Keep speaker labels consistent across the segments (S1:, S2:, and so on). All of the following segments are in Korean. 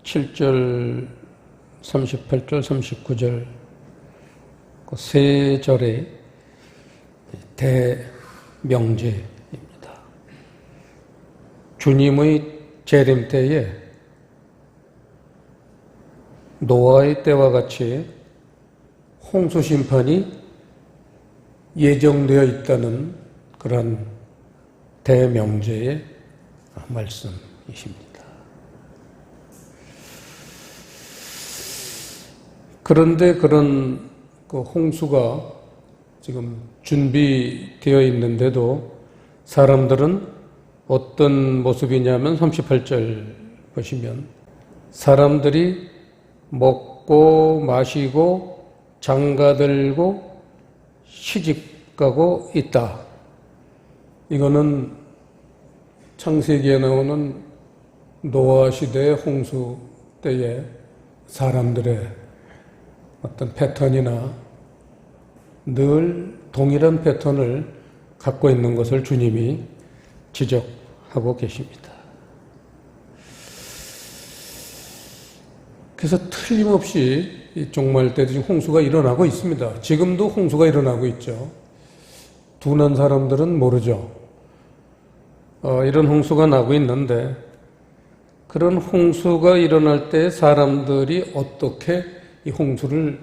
S1: 37절, 38절, 39절 그 세 절의 대명제입니다. 주님의 재림 때에 노아의 때와 같이 홍수 심판이 예정되어 있다는 그런 대명제의 말씀이십니다. 그런데 그런 그 홍수가 지금 준비되어 있는데도 사람들은 어떤 모습이냐면 38절 보시면 사람들이 먹고 마시고 장가들고 시집가고 있다. 이거는 창세기에 나오는 노아 시대의 홍수 때에 사람들의 어떤 패턴이나 늘 동일한 패턴을 갖고 있는 것을 주님이 지적하고 계십니다. 그래서 틀림없이 이 종말 때도 지금 홍수가 일어나고 있습니다. 지금도 홍수가 일어나고 있죠. 둔한 사람들은 모르죠. 이런 홍수가 나고 있는데 그런 홍수가 일어날 때 사람들이 어떻게 이 홍수를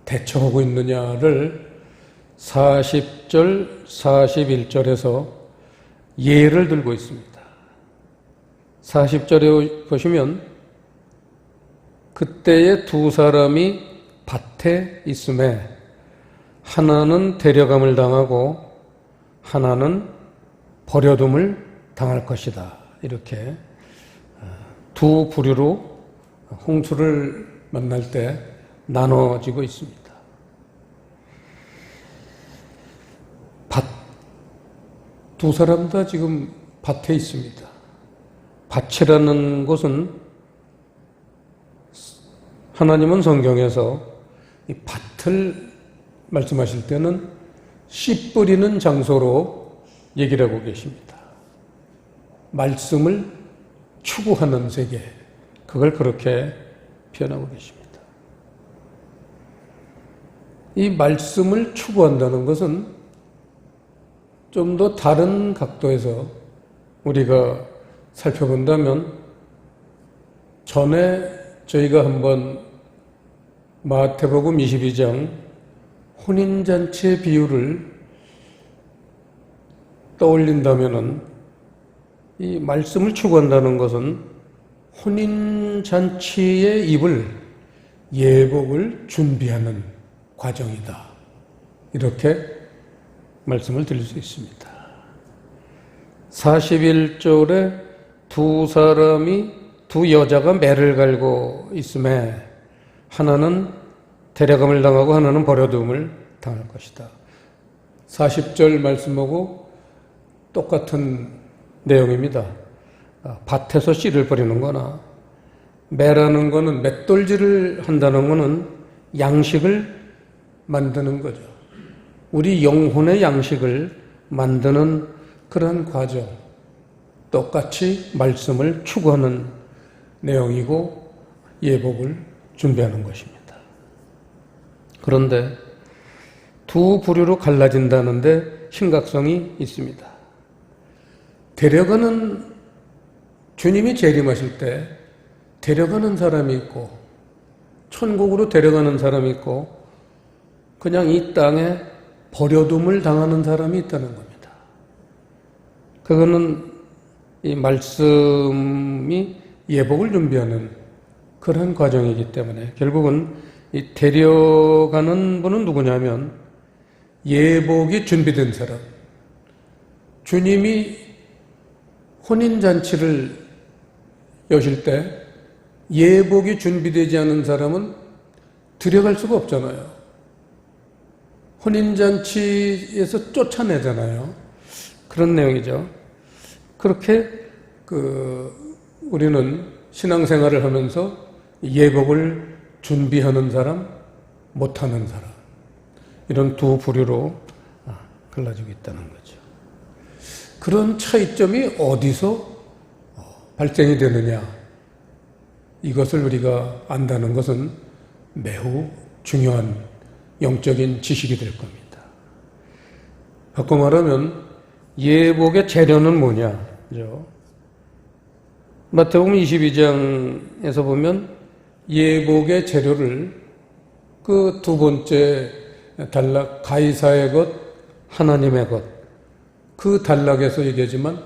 S1: 대처하고 있느냐를 40절, 41절에서 예를 들고 있습니다. 40절에 보시면 그때에 두 사람이 밭에 있음에 하나는 데려감을 당하고 하나는 버려둠을 당할 것이다. 이렇게 두 부류로 홍수를 만날 때 나눠지고 있습니다. 두 사람 다 지금 밭에 있습니다. 밭이라는 곳은 하나님은 성경에서 이 밭을 말씀하실 때는 씨 뿌리는 장소로 얘기를 하고 계십니다. 말씀을 추구하는 세계, 그걸 그렇게 표현하고 계십니다. 이 말씀을 추구한다는 것은 좀 더 다른 각도에서 우리가 살펴본다면 전에 저희가 한번 마태복음 22장 혼인잔치의 비유를 떠올린다면은 이 말씀을 추구한다는 것은 혼인잔치에 입을 예복을 준비하는 과정이다. 이렇게 말씀을 드릴 수 있습니다. 41절에 두 여자가 매를 갈고 있음에 하나는 데려감을 당하고 하나는 버려둠을 당할 것이다. 40절 말씀하고 똑같은 내용입니다. 밭에서 씨를 뿌리는 거나 매라는 거는 맷돌질을 한다는 거는 양식을 만드는 거죠. 우리 영혼의 양식을 만드는 그런 과정, 똑같이 말씀을 추구하는 내용이고 예복을 준비하는 것입니다. 그런데 두 부류로 갈라진다는데 심각성이 있습니다. 데려가는, 주님이 재림하실 때 데려가는 사람이 있고 천국으로 데려가는 사람이 있고 그냥 이 땅에 버려둠을 당하는 사람이 있다는 겁니다. 그거는 이 말씀이 예복을 준비하는 그런 과정이기 때문에 결국은 이 데려가는 분은 누구냐면 예복이 준비된 사람. 주님이 혼인잔치를 여실 때 예복이 준비되지 않은 사람은 들어갈 수가 없잖아요. 혼인잔치에서 쫓아내잖아요. 그런 내용이죠. 그렇게 우리는 신앙생활을 하면서 예복을 준비하는 사람, 못하는 사람, 이런 두 부류로 갈라지고 있다는 거죠. 그런 차이점이 어디서 발생이 되느냐, 이것을 우리가 안다는 것은 매우 중요한 영적인 지식이 될 겁니다. 바꿔 말하면 예복의 재료는 뭐냐? 그죠? 마태복음 22장에서 보면 예복의 재료를 그 두 번째 단락, 가이사의 것, 하나님의 것, 그 단락에서 얘기하지만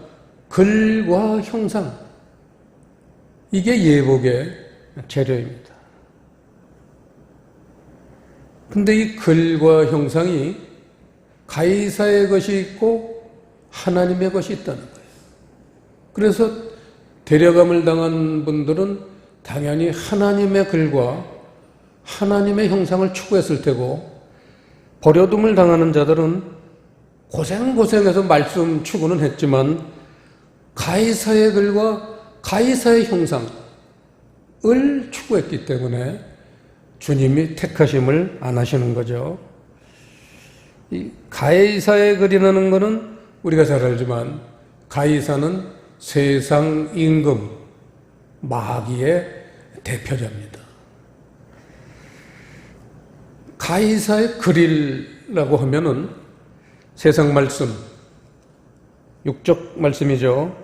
S1: 글과 형상, 이게 예복의 재료입니다. 근데 이 글과 형상이 가이사의 것이 있고 하나님의 것이 있다는 거예요. 그래서 데려감을 당한 분들은 당연히 하나님의 글과 하나님의 형상을 추구했을 테고, 버려둠을 당하는 자들은 고생해서 말씀 추구는 했지만 가이사의 글과 가이사의 형상을 추구했기 때문에 주님이 택하심을 안 하시는 거죠. 이 가이사의 글이라는 것은 우리가 잘 알지만 가이사는 세상 임금 마귀의 대표자입니다. 가이사의 글이라고 하면은 세상 말씀, 육적 말씀이죠.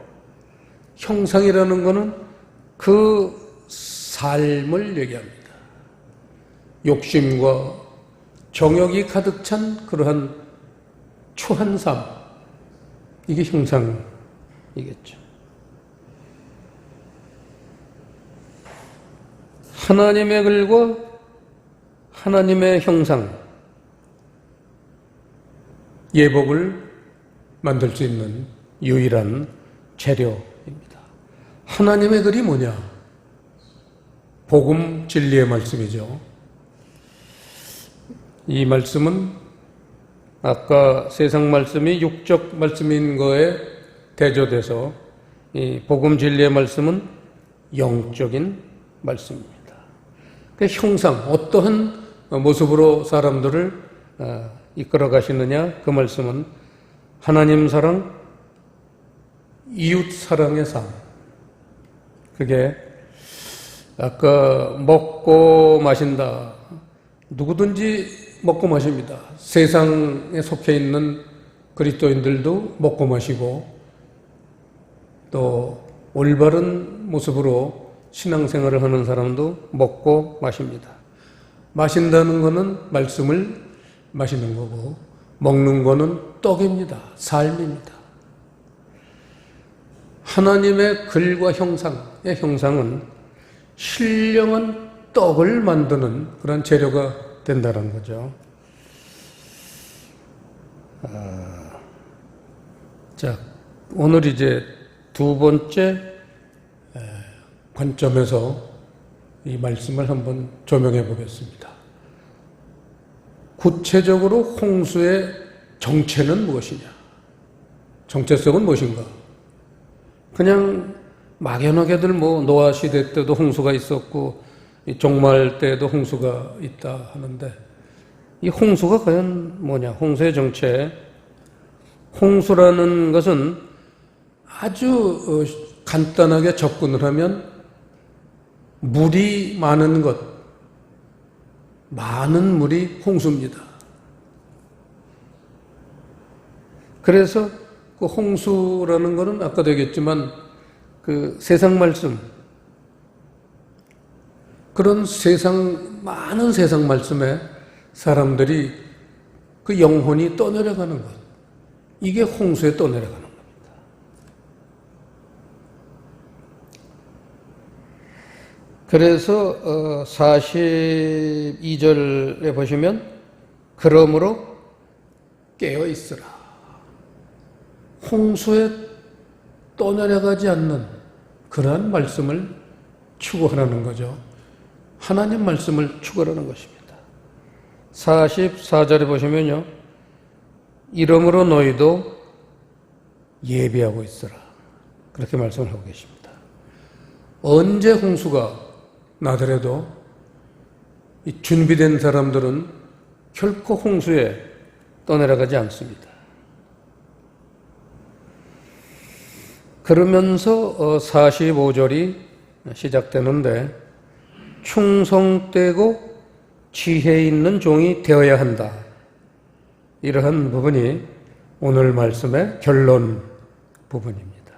S1: 형상이라는 것은 그 삶을 얘기합니다. 욕심과 정욕이 가득 찬 그러한 추한 삶, 이게 형상이겠죠. 하나님의 글과 하나님의 형상, 예복을 만들 수 있는 유일한 재료입니다. 하나님의 글이 뭐냐? 복음 진리의 말씀이죠. 이 말씀은 아까 세상 말씀이 육적 말씀인 거에 대조돼서 이 복음 진리의 말씀은 영적인 말씀입니다. 그 형상, 어떠한 모습으로 사람들을 이끌어 가시느냐, 그 말씀은 하나님 사랑, 이웃 사랑의 삶. 그게 아까 먹고 마신다. 누구든지 먹고 마십니다. 세상에 속해 있는 그리스도인들도 먹고 마시고 또 올바른 모습으로 신앙생활을 하는 사람도 먹고 마십니다. 마신다는 것은 말씀을 마시는 거고, 먹는 것은 떡입니다. 삶입니다. 하나님의 글과 형상의 형상은 신령한 떡을 만드는 그런 재료가 된다는 거죠. 자, 오늘 이제 두 번째 관점에서 이 말씀을 한번 조명해 보겠습니다. 구체적으로 홍수의 정체는 무엇이냐? 정체성은 무엇인가? 그냥 막연하게들 노아 시대 때도 홍수가 있었고 종말 때도 홍수가 있다 하는데, 이 홍수가 과연 뭐냐? 홍수의 정체. 홍수라는 것은 아주 간단하게 접근을 하면 물이 많은 것, 많은 물이 홍수입니다. 그래서 그 홍수라는 것은 아까도 얘기했지만 그 세상 말씀, 그런 많은 세상 말씀에 사람들이 그 영혼이 떠내려가는 것, 이게 홍수에 떠내려가는 겁니다. 그래서 42절에 보시면 그러므로 깨어 있으라. 홍수에 떠내려가지 않는 그러한 말씀을 추구하라는 거죠. 하나님 말씀을 추구하라는 것입니다. 44절에 보시면요, 이러므로 너희도 예비하고 있으라. 그렇게 말씀을 하고 계십니다. 언제 홍수가 나더라도 이 준비된 사람들은 결코 홍수에 떠내려가지 않습니다. 그러면서 45절이 시작되는데 충성되고 지혜 있는 종이 되어야 한다. 이러한 부분이 오늘 말씀의 결론 부분입니다.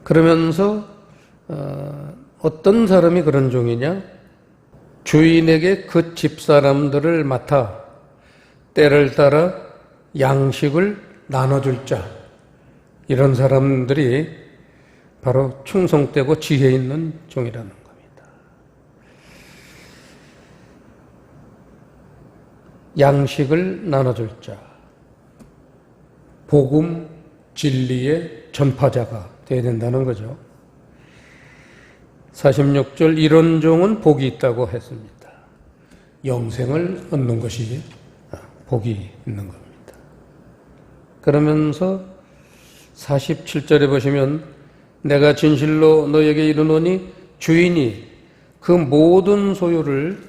S1: 그러면서 어떤 사람이 그런 종이냐? 주인에게 그 집사람들을 맡아 때를 따라 양식을 나눠줄 자. 이런 사람들이 바로 충성되고 지혜 있는 종이라는 겁니다. 양식을 나눠줄 자. 복음, 진리의 전파자가 되어야 된다는 거죠. 46절 이런 종은 복이 있다고 했습니다. 영생을 얻는 것이 복이 있는 겁니다. 그러면서 47절에 보시면 내가 진실로 너에게 이르노니 주인이 그 모든 소유를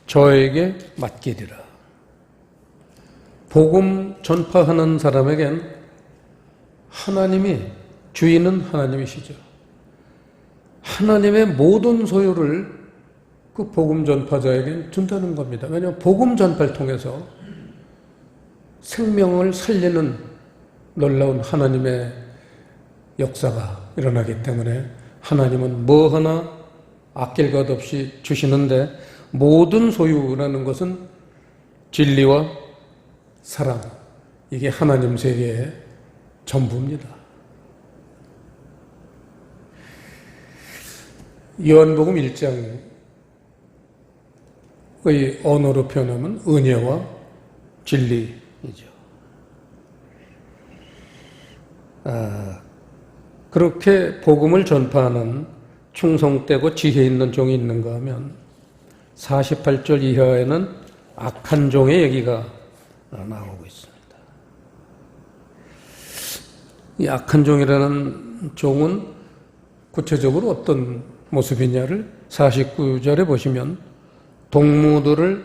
S1: 저에게 맡기리라. 복음 전파하는 사람에겐 주인은 하나님이시죠. 하나님의 모든 소유를 그 복음 전파자에게 준다는 겁니다. 왜냐하면 복음 전파를 통해서 생명을 살리는 놀라운 하나님의 역사가 일어나기 때문에 하나님은 뭐 하나 아낄 것 없이 주시는데 모든 소유라는 것은 진리와 사랑, 이게 하나님 세계의 전부입니다. 요한복음 1장의 언어로 표현하면 은혜와 진리이죠. 그렇게 복음을 전파하는 충성되고 지혜 있는 종이 있는가 하면 48절 이하에는 악한 종의 얘기가 나오고 있습니다. 이 악한 종이라는 종은 구체적으로 어떤 모습이냐를 49절에 보시면 동무들을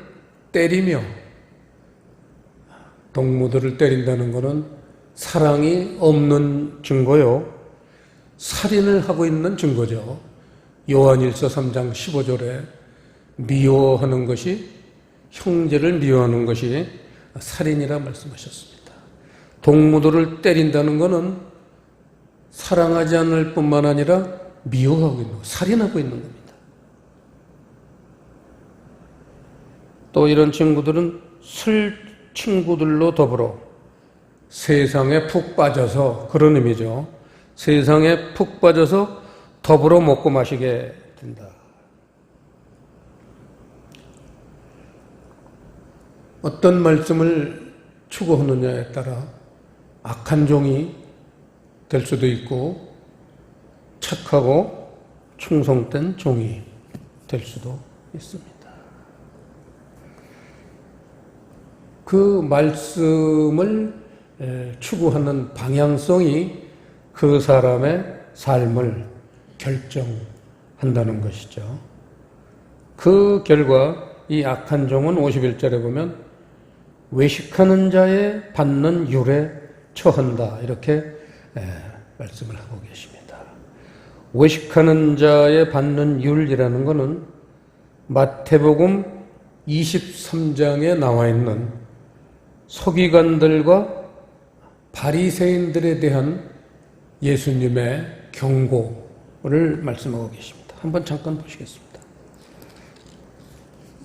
S1: 때린다는 것은 사랑이 없는 증거요. 살인을 하고 있는 증거죠. 요한일서 3장 15절에 미워하는 것이, 형제를 미워하는 것이 살인이라 말씀하셨습니다. 동무들을 때린다는 것은 사랑하지 않을 뿐만 아니라 미워하고 있는 것, 살인하고 있는 겁니다. 또 이런 친구들은 술 친구들로 더불어 세상에 푹 빠져서, 그런 의미죠. 세상에 푹 빠져서 더불어 먹고 마시게 된다. 어떤 말씀을 추구하느냐에 따라 악한 종이 될 수도 있고 착하고 충성된 종이 될 수도 있습니다. 그 말씀을 추구하는 방향성이 그 사람의 삶을 결정한다는 것이죠. 그 결과 이 악한 종은 51절에 보면 외식하는 자의 받는 율에 처한다, 이렇게 말씀을 하고 계십니다. 외식하는 자의 받는 율이라는 것은 마태복음 23장에 나와 있는 서기관들과 바리새인들에 대한 예수님의 경고를 말씀하고 계십니다. 한번 잠깐 보시겠습니다.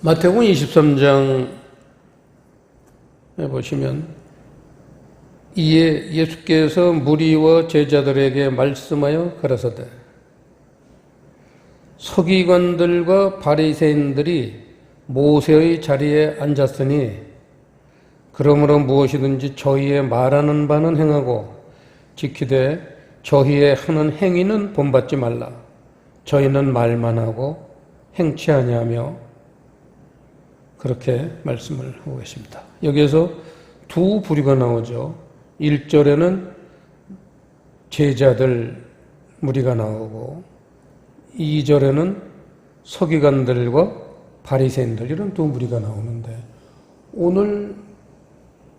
S1: 마태복음 23장에 보시면 이에 예수께서 무리와 제자들에게 말씀하여 가라사대 서기관들과 바리새인들이 모세의 자리에 앉았으니 그러므로 무엇이든지 저희의 말하는 바는 행하고 지키되 저희의 하는 행위는 본받지 말라. 저희는 말만 하고 행치 아니하며, 그렇게 말씀을 하고 계십니다. 여기에서 두 부류가 나오죠. 1절에는 제자들 무리가 나오고 2절에는 서기관들과 바리새인들, 이런 두 무리가 나오는데 오늘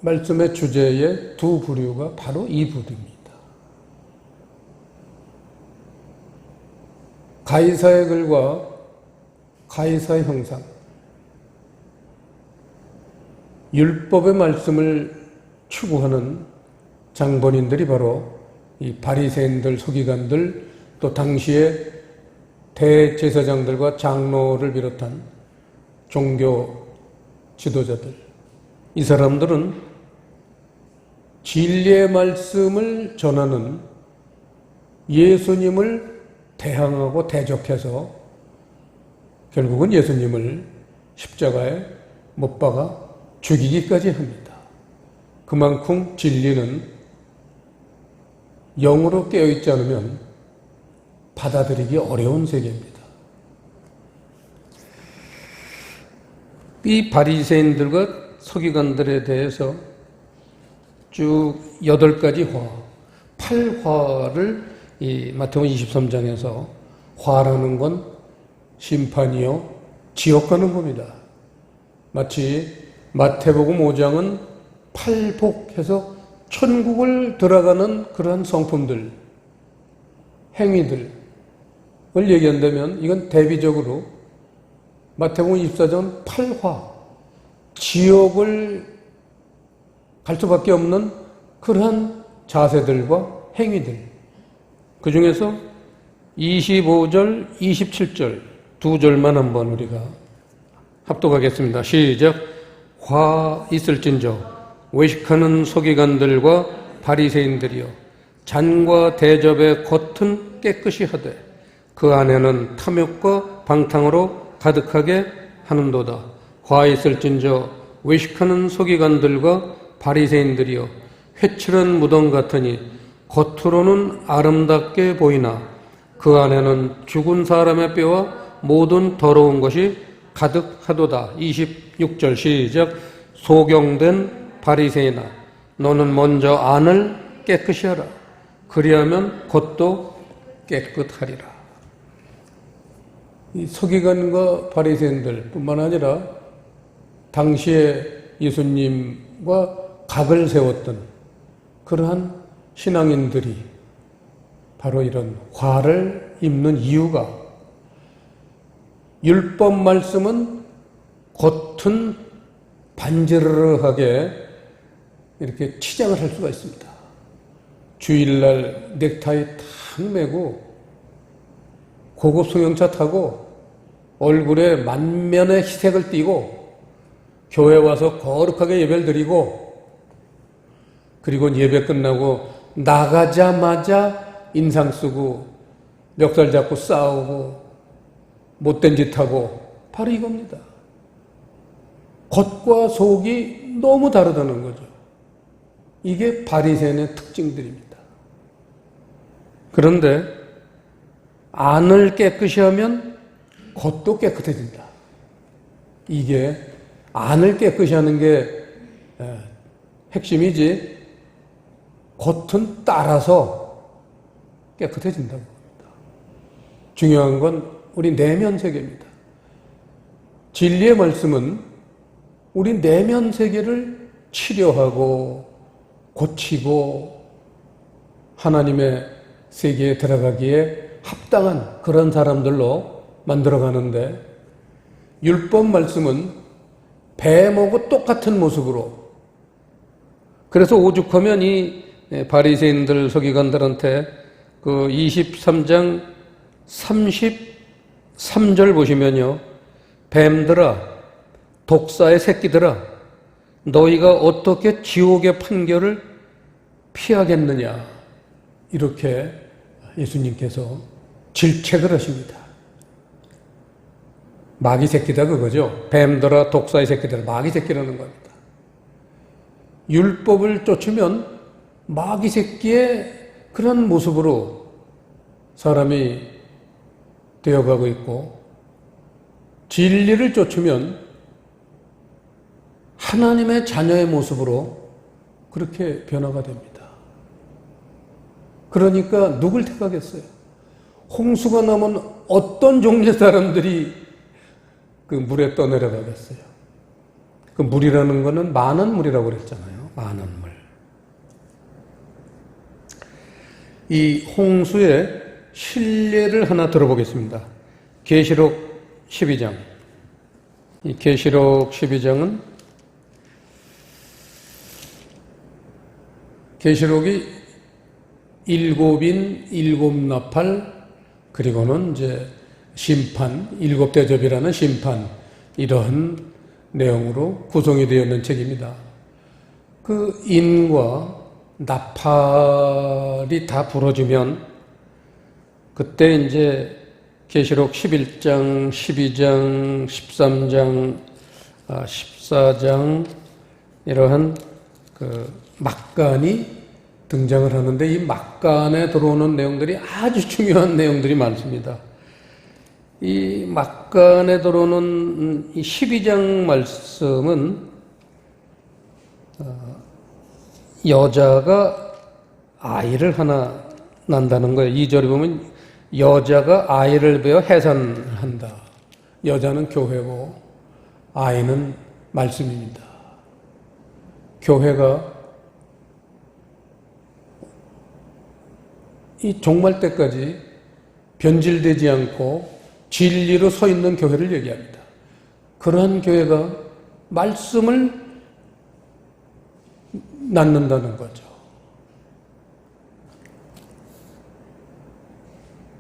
S1: 말씀의 주제의 두 부류가 바로 이 부류입니다. 가이사의 글과 가이사의 형상, 율법의 말씀을 추구하는 장본인들이 바로 이 바리새인들, 서기관들, 또 당시의 대제사장들과 장로를 비롯한 종교 지도자들, 이 사람들은 진리의 말씀을 전하는 예수님을 대항하고 대적해서 결국은 예수님을 십자가에 못 박아 죽이기까지 합니다. 그만큼 진리는 영으로 깨어있지 않으면 받아들이기 어려운 세계입니다. 이 바리새인들과 서기관들에 대해서 쭉 8가지 화, 8화를 이 마태복음 23장에서 화라는 건 심판이요 지옥 가는 겁니다. 마치 마태복음 5장은 팔복해서 천국을 들어가는 그러한 성품들, 행위들을 얘기한다면 이건 대비적으로 마태복음 24장은 8화, 지옥을 갈 수밖에 없는 그러한 자세들과 행위들, 그 중에서 25절, 27절 두 절만 한번 우리가 합독하겠습니다. 시작. 화 있을진저 외식하는 서기관들과 바리새인들이여 잔과 대접의 겉은 깨끗이 하되 그 안에는 탐욕과 방탕으로 가득하게 하는도다. 화 있을진저 외식하는 서기관들과 바리새인들이여 회칠한 무덤 같으니 겉으로는 아름답게 보이나 그 안에는 죽은 사람의 뼈와 모든 더러운 것이 가득하도다. 26절 시작. 소경된 바리새인아 너는 먼저 안을 깨끗이 하라. 그리하면 겉도 깨끗하리라. 이 서기관과 바리새인들 뿐만 아니라 당시에 예수님과 각을 세웠던 그러한 신앙인들이 바로 이런 화를 입는 이유가 율법 말씀은 겉은 반지르르하게 이렇게 치장을 할 수가 있습니다. 주일날 넥타이 탁 매고 고급 승용차 타고 얼굴에 만면의 희색을 띠고 교회 와서 거룩하게 예배를 드리고 그리고 예배 끝나고 나가자마자 인상 쓰고 멱살 잡고 싸우고 못된 짓 하고 바로 이겁니다. 겉과 속이 너무 다르다는 거죠. 이게 바리새인의 특징들입니다. 그런데 안을 깨끗이 하면 겉도 깨끗해진다. 이게 안을 깨끗이 하는 게 핵심이지 겉은 따라서 깨끗해진다고 합니다. 중요한 건 우리 내면 세계입니다. 진리의 말씀은 우리 내면 세계를 치료하고 고치고 하나님의 세계에 들어가기에 합당한 그런 사람들로 만들어가는데 율법 말씀은 뱀하고 똑같은 모습으로 그래서 오죽하면 이 바리새인들 서기관들한테 그 23장 33절 보시면요. 뱀들아 독사의 새끼들아 너희가 어떻게 지옥의 판결을 피하겠느냐 이렇게 예수님께서 질책을 하십니다. 마귀 새끼다 그거죠. 뱀들아 독사의 새끼들아 마귀 새끼라는 겁니다. 율법을 쫓으면 마귀 새끼의 그런 모습으로 사람이 되어가고 있고 진리를 쫓으면 하나님의 자녀의 모습으로 그렇게 변화가 됩니다. 그러니까 누굴 택하겠어요? 홍수가 나면 어떤 종류의 사람들이 그 물에 떠내려가겠어요? 그 물이라는 거는 많은 물이라고 그랬잖아요. 많은 물. 이 홍수의 실례를 하나 들어보겠습니다. 계시록 12장. 이 계시록 12장은 계시록이 일곱인 일곱 나팔 그리고는 이제 심판, 일곱 대접이라는 심판 이러한 내용으로 구성이 되어 있는 책입니다. 그 인과 나팔이 다 부러지면 그때 이제 계시록 11장, 12장, 13장, 14장 이러한 그 막간이 등장을 하는데 이 막간에 들어오는 내용들이 아주 중요한 내용들이 많습니다. 이 막간에 들어오는 이 12장 말씀은 여자가 아이를 하나 난다는 거예요. 2절에 보면 여자가 아이를 베어 해산한다. 여자는 교회고 아이는 말씀입니다. 교회가 이 종말 때까지 변질되지 않고 진리로 서 있는 교회를 얘기합니다. 그러한 교회가 말씀을 낳는다는 거죠.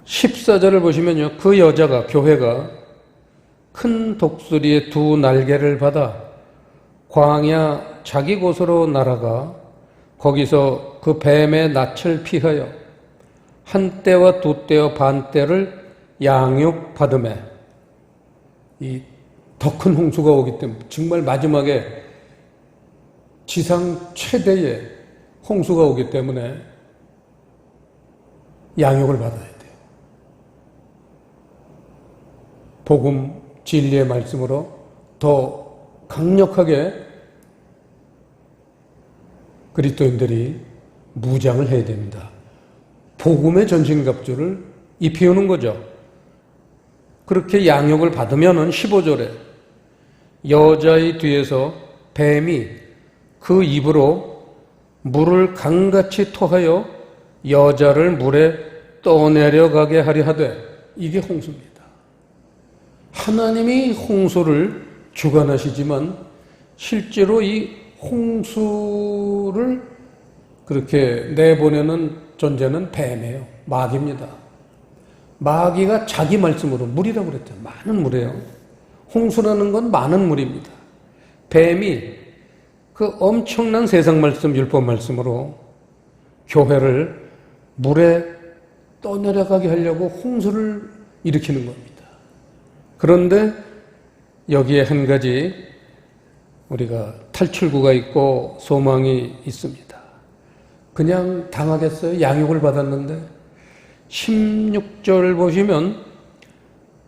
S1: 14절을 보시면요. 그 여자가, 교회가 큰 독수리의 두 날개를 받아 광야 자기 곳으로 날아가 거기서 그 뱀의 낯을 피하여 한 때와 두 때와 반 때를 양육받음에 이 더 큰 홍수가 오기 때문에 정말 마지막에 지상 최대의 홍수가 오기 때문에 양육을 받아야 돼요. 복음 진리의 말씀으로 더 강력하게 그리스도인들이 무장을 해야 됩니다. 복음의 전신갑주를 입히우는 거죠. 그렇게 양육을 받으면은 15절에 여자의 뒤에서 뱀이 그 입으로 물을 강같이 토하여 여자를 물에 떠내려가게 하려 하되 이게 홍수입니다. 하나님이 홍수를 주관하시지만 실제로 이 홍수를 그렇게 내보내는 존재는 뱀이에요. 마귀입니다. 마귀가 자기 말씀으로 물이라고 그랬죠. 많은 물이에요. 홍수라는 건 많은 물입니다. 뱀이 그 엄청난 세상 말씀, 율법 말씀으로 교회를 물에 떠내려가게 하려고 홍수를 일으키는 겁니다. 그런데 여기에 한 가지 우리가 탈출구가 있고 소망이 있습니다. 그냥 당하겠어요? 양육을 받았는데 16절 보시면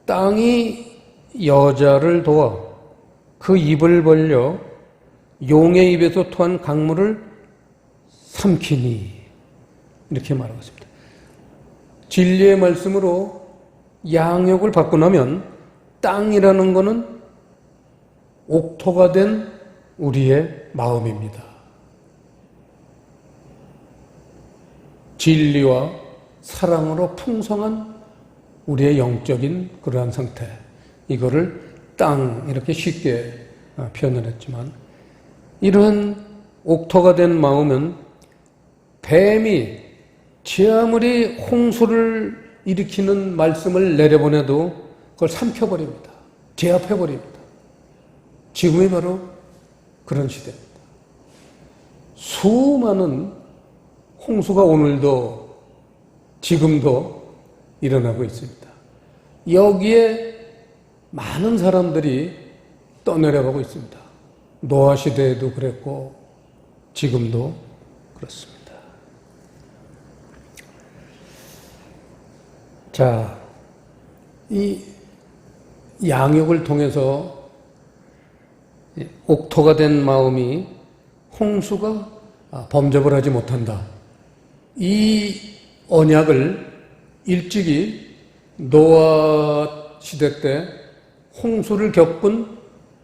S1: 땅이 여자를 도와 그 입을 벌려 용의 입에서 토한 강물을 삼키니 이렇게 말하고 있습니다. 진리의 말씀으로 양육을 받고 나면 땅이라는 것은 옥토가 된 우리의 마음입니다. 진리와 사랑으로 풍성한 우리의 영적인 그러한 상태, 이거를 땅 이렇게 쉽게 표현을 했지만 이러한 옥토가 된 마음은 뱀이 지 아무리 홍수를 일으키는 말씀을 내려보내도 그걸 삼켜버립니다. 제압해버립니다. 지금이 바로 그런 시대입니다. 수많은 홍수가 오늘도 지금도 일어나고 있습니다. 여기에 많은 사람들이 떠내려가고 있습니다. 노아 시대에도 그랬고 지금도 그렇습니다. 자, 이 양육을 통해서 옥토가 된 마음이 홍수가 범접을 하지 못한다. 이 언약을 일찍이 노아 시대 때 홍수를 겪은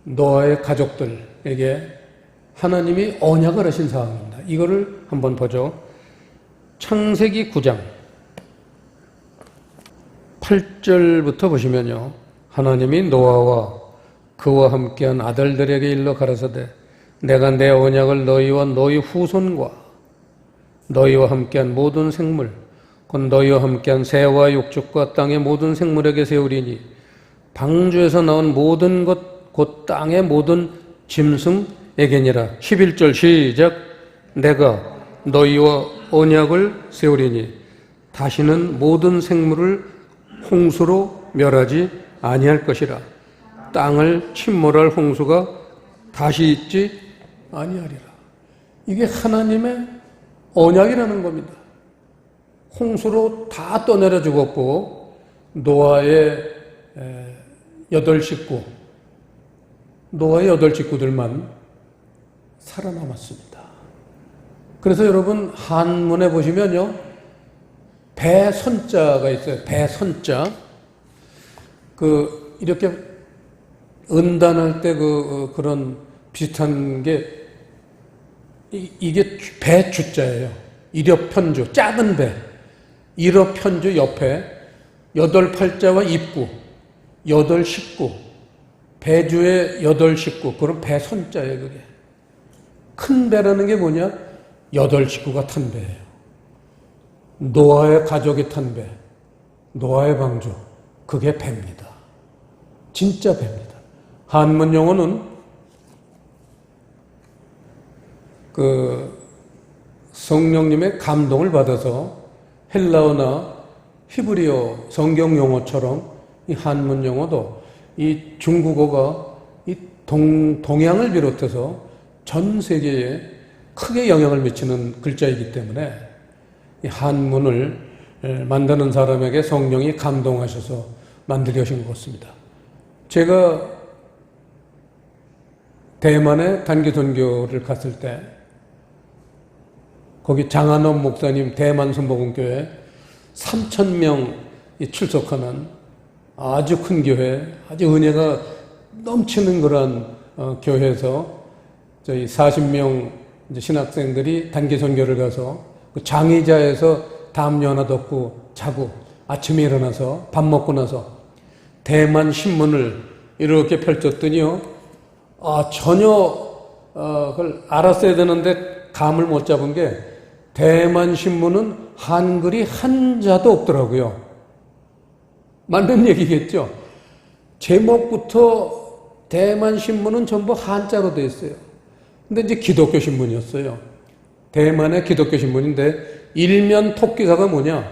S1: 노아의 가족들에게 하나님이 언약을 하신 사항입니다. 이거를 한번 보죠. 창세기 9장 8절부터 보시면요. 하나님이 노아와 그와 함께한 아들들에게 일러 가라사대 내가 내 언약을 너희와 너희 후손과 너희와 함께한 모든 생물 곧 너희와 함께한 새와 육축과 땅의 모든 생물에게 세우리니 방주에서 나온 모든 것 곧 땅의 모든 짐승에게니라. 11절 시작. 내가 너희와 언약을 세우리니 다시는 모든 생물을 홍수로 멸하지 아니할 것이라. 땅을 침몰할 홍수가 다시 있지 아니하리라. 이게 하나님의 언약이라는 겁니다. 홍수로 다 떠내려 죽었고 노아의 8 식구들만 살아남았습니다. 그래서 여러분 한문에 보시면요. 배선자가 있어요. 배선자. 이렇게 은단할 때 그런 비슷한 게 이게 배주자예요. 일엽편주, 작은 배. 일엽편주 옆에 8팔자와 입구, 8식구, 배주의 8식구, 그럼 배선자예요, 그게. 큰 배라는 게 뭐냐? 8식구가 탄 배예요. 노아의 가족이 탄 배, 노아의 방주, 그게 배입니다. 진짜 배입니다. 한문 용어는 성령님의 감동을 받아서 헬라어나 히브리어 성경 용어처럼 이 한문 용어도 이 중국어가 이 동양을 비롯해서 전 세계에 크게 영향을 미치는 글자이기 때문에 이 한문을 만드는 사람에게 성령이 감동하셔서 만들게 하신 것 같습니다. 제가 대만에 단기선교를 갔을 때 거기 장한원 목사님 대만 선복음교회 3,000명이 출석하는 아주 큰 교회, 아주 은혜가 넘치는 그런 교회에서 저희 40명 신학생들이 단기선교를 가서 그 장의자에서 담요 하나 덮고 자고 아침에 일어나서 밥 먹고 나서 대만 신문을 이렇게 펼쳤더니요. 전혀 그걸 알았어야 되는데 감을 못 잡은 게 대만 신문은 한글이 한자도 없더라고요. 맞는 얘기겠죠? 제목부터 대만 신문은 전부 한자로 되어 있어요. 근데 이제 기독교 신문이었어요. 대만의 기독교 신문인데 일면 토끼사가 뭐냐?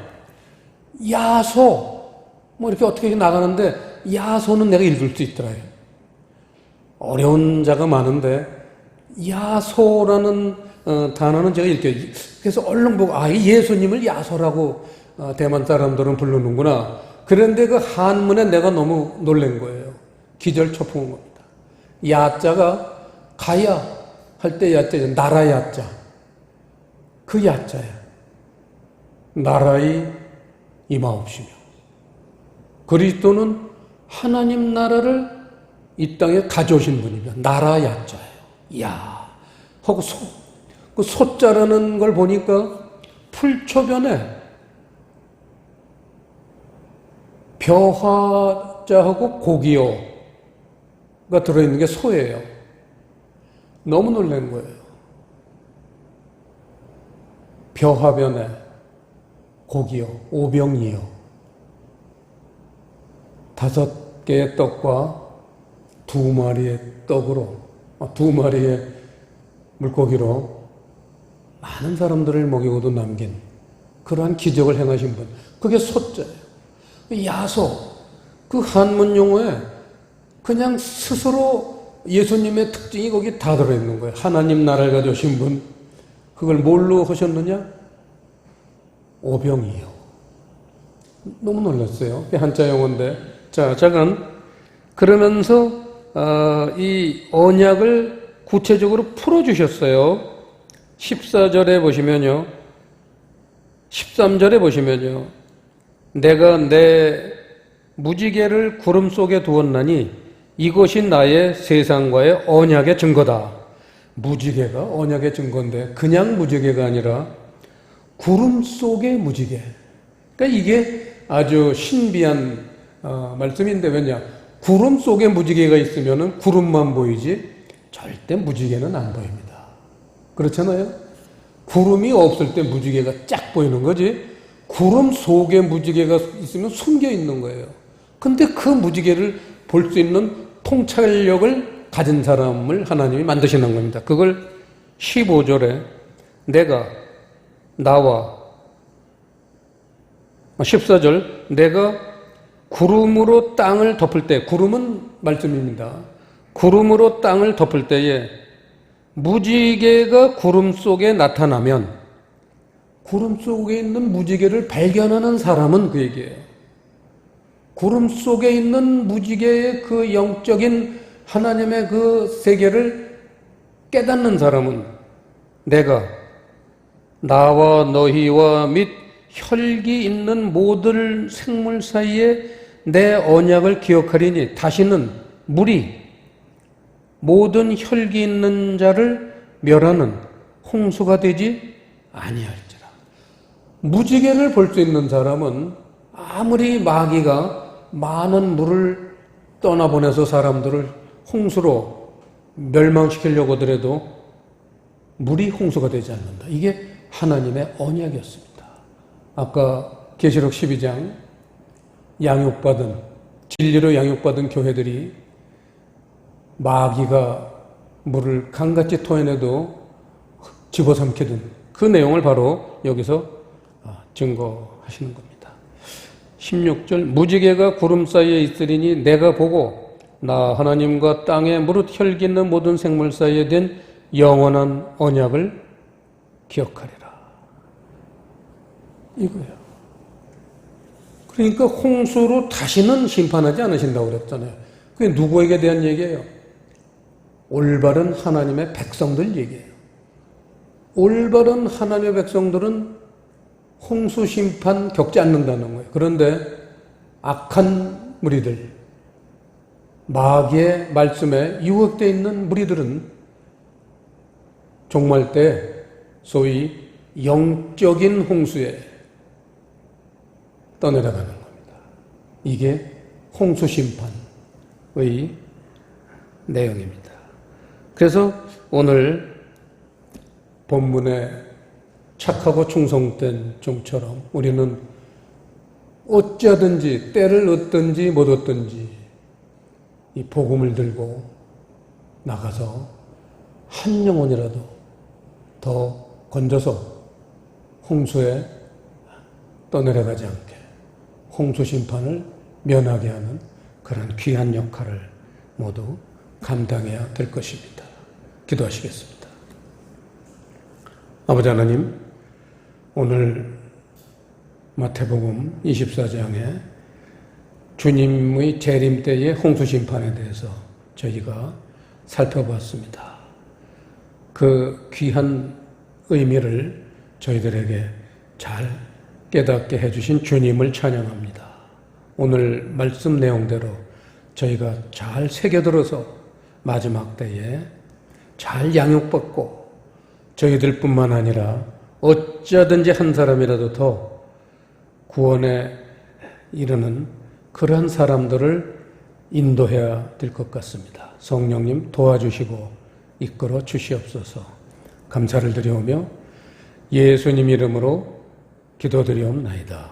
S1: 야소. 뭐 이렇게 어떻게 나가는데 야소는 내가 읽을 수 있더라요. 어려운 자가 많은데 야소라는 단어는 제가 읽혀요. 그래서 얼른 보고 이 예수님을 야소라고 대만 사람들은 부르는구나. 그런데 그 한문에 내가 너무 놀란 거예요. 기절초풍한 겁니다. 야자가 가야 할 때 야자죠. 나라 야자. 그 야자야. 나라의 임하옵시며. 그리스도는 하나님 나라를 이 땅에 가져오신 분이며 나라 야자예요. 야 하고 그 소자라는 걸 보니까 풀초변에 벼화자하고 고기요가 들어있는 게 소예요. 너무 놀란 거예요. 벼화변에 고기요, 오병이요. 5개의 떡과 2마리의 떡으로, 2마리의 물고기로 많은 사람들을 먹이고도 남긴 그러한 기적을 행하신 분. 그게 소자예요. 야소, 그 한문 용어에 그냥 스스로 예수님의 특징이 거기 다 들어있는 거예요. 하나님 나라를 가져오신 분. 그걸 뭘로 하셨느냐? 오병이요. 너무 놀랐어요. 한자 용어인데. 자, 잠깐. 그러면서, 이 언약을 구체적으로 풀어주셨어요. 14절에 보시면요. 13절에 보시면요. 내가 내 무지개를 구름 속에 두었나니 이것이 나의 세상과의 언약의 증거다. 무지개가 언약의 증거인데 그냥 무지개가 아니라 구름 속의 무지개. 그러니까 이게 아주 신비한 말씀인데 왜냐? 구름 속에 무지개가 있으면 구름만 보이지 절대 무지개는 안 보입니다. 그렇잖아요? 구름이 없을 때 무지개가 쫙 보이는 거지 구름 속에 무지개가 있으면 숨겨 있는 거예요. 근데 그 무지개를 볼 수 있는 통찰력을 가진 사람을 하나님이 만드시는 겁니다. 그걸 15절에 내가 나와 14절 내가 구름으로 땅을 덮을 때 구름은 말씀입니다. 구름으로 땅을 덮을 때에 무지개가 구름 속에 나타나면 구름 속에 있는 무지개를 발견하는 사람은 그 얘기예요. 구름 속에 있는 무지개의 그 영적인 하나님의 그 세계를 깨닫는 사람은 내가 나와 너희와 및 혈기 있는 모든 생물 사이에 내 언약을 기억하리니 다시는 물이 모든 혈기 있는 자를 멸하는 홍수가 되지 아니할지라. 무지개를 볼 수 있는 사람은 아무리 마귀가 많은 물을 떠나보내서 사람들을 홍수로 멸망시키려고 하더라도 물이 홍수가 되지 않는다. 이게 하나님의 언약이었습니다. 아까 계시록 12장 양육받은 진리로 양육받은 교회들이 마귀가 물을 강같이 토해내도 집어삼키던 그 내용을 바로 여기서 증거하시는 겁니다. 16절 무지개가 구름 사이에 있으리니 내가 보고 나 하나님과 땅에 무릇 혈기 있는 모든 생물 사이에 된 영원한 언약을 기억하리라. 이거예요. 그러니까 홍수로 다시는 심판하지 않으신다고 그랬잖아요. 그게 누구에게 대한 얘기예요? 올바른 하나님의 백성들 얘기예요. 올바른 하나님의 백성들은 홍수 심판 겪지 않는다는 거예요. 그런데 악한 무리들, 마귀의 말씀에 유혹되어 있는 무리들은 종말 때 소위 영적인 홍수에 떠내려가는 겁니다. 이게 홍수 심판의 내용입니다. 그래서 오늘 본문에 착하고 충성된 종처럼 우리는 어찌하든지 때를 얻든지 못 얻든지 이 복음을 들고 나가서 한 영혼이라도 더 건져서 홍수에 떠내려가지 않게 홍수 심판을 면하게 하는 그런 귀한 역할을 모두 감당해야 될 것입니다. 기도하시겠습니다. 아버지 하나님, 오늘 마태복음 24장에 주님의 재림 때의 홍수 심판에 대해서 저희가 살펴봤습니다. 그 귀한 의미를 저희들에게 잘 깨닫게 해주신 주님을 찬양합니다. 오늘 말씀 내용대로 저희가 잘 새겨들어서 마지막 때에 잘 양육받고 저희들뿐만 아니라 어찌하든지 한 사람이라도 더 구원에 이르는 그러한 사람들을 인도해야 될 것 같습니다. 성령님 도와주시고 이끌어 주시옵소서. 감사를 드리오며 예수님 이름으로 기도드리옵나이다.